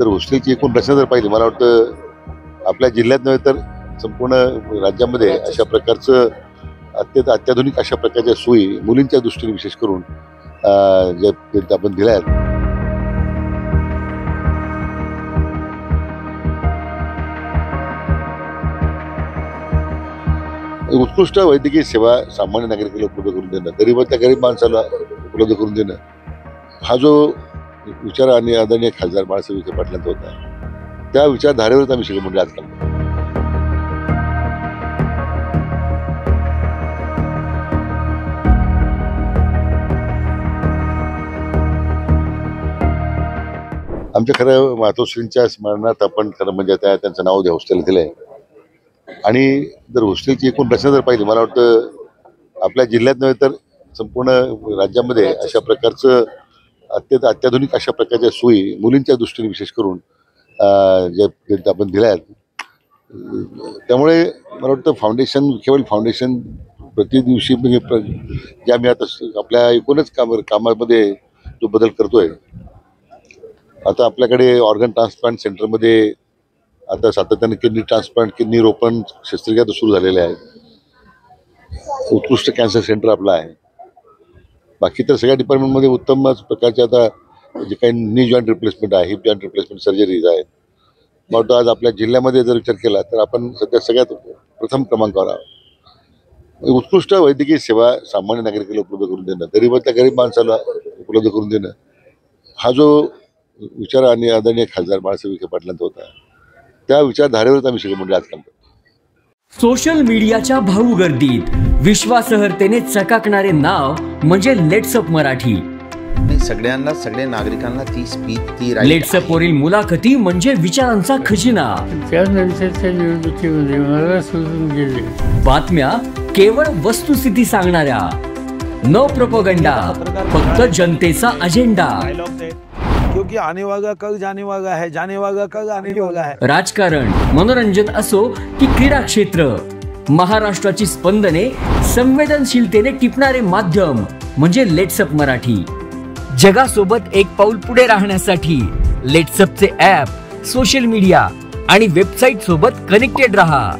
जर हॉस्टेलची एकूण रचना जर पाहिली, मला वाटतं आपल्या जिल्ह्यात नव्हे तर संपूर्ण राज्यामध्ये अशा प्रकारचं अत्याधुनिक अशा प्रकारच्या सोयी मुलींच्या दृष्टीने विशेष करून जे आपण दिल्या आहेत. उत्कृष्ट वैद्यकीय सेवा सामान्य नागरिकाला उपलब्ध करून देणं, गरीबातल्या गरीब माणसाला उपलब्ध करून देणं, हा जो विचार आणि आदरणीय खासदार बाळासाहेब विखे पाटलांचा होता, त्या विचारधारेवरच आम्ही सगळे मंडळी आज काम करतो. आमच्या खरं मातोश्रींच्या स्मरणार्थ आपण खरं म्हणजे त्यांचं नाव हॉस्टेल दिलंय. आणि जर हॉस्टेलची एकूण रचना जर पाहिली, मला वाटतं आपल्या जिल्ह्यात नव्हे तर संपूर्ण राज्यामध्ये अशा प्रकारचं अत्याधुनिक अशा प्रकारच्या सोयी मुलींच्या दृष्टीने विशेष करून जे आपण दिल्या आहेत. त्यामुळे मला वाटतं फाउंडेशन केवळ फाउंडेशन प्रति दिवशी म्हणजे जे आम्ही आता आपल्या एकूणच कामामध्ये जो बदल करतोय, आता आपल्याकडे ऑर्गन ट्रान्सप्लांट सेंटरमध्ये आता सातत्याने किडनी ट्रान्सप्लांट, किडनी रोपण शस्त्रक्रिया सुरू झालेल्या आहेत. उत्कृष्ट कॅन्सर सेंटर आपलं आहे. बाकी तर सगळ्या डिपार्टमेंटमध्ये उत्तम प्रकारचे आता जे काही नी जॉईंट रिप्लेसमेंट आहे, हिप जॉईंट रिप्लेसमेंट सर्जरीज आहेत. मग आज आपल्या जिल्ह्यामध्ये जर विचार केला तर आपण सध्या सगळ्यात प्रथम क्रमांकावर आहोत. उत्कृष्ट वैद्यकीय सेवा सामान्य नागरिकाला उपलब्ध करून देणं, गरीबातल्या गरीब माणसाला उपलब्ध करून देणं, हा जो विचार आणि आदरणीय खासदार बाळासाहेब विखे पाटलांचा होता, त्या विचारधारेवरच आम्ही सगळे मंडळी आज काम करतो. सोशल मीडियाच्या भाऊ गर्दीत विश्वासार्हतेने चकाकणारे नाव म्हणजे लेट्सअप मराठी. सगळ्यांना, सगळ्या नागरिकांना ती स्पीच, ती लेट्सअप वरील मुलाखती म्हणजे विचारांचा खजिना. त्यानंतरच्या निवडणुकीमध्ये मला सोडून गेले. बातम्या केवळ वस्तुस्थिती सांगणाऱ्या, न प्रोपगंडा, फक्त जनतेचा अजेंडा. क्योंकि आने वाला कल जाने वाला है, जाने वाला कल आने वाला है. राजकारण, मनोरंजन असो की क्रीडा क्षेत्र, महाराष्ट्राची स्पंदने संवेदनशीलतेने टिपणारे माध्यम म्हणजे लेट्सअप मराठी. जगासोबत एक पाऊल पुढे राहण्यासाठी लेट्सअपचे ॲप, सोशल मीडिया आणि वेबसाईट सोबत कनेक्टेड रहा.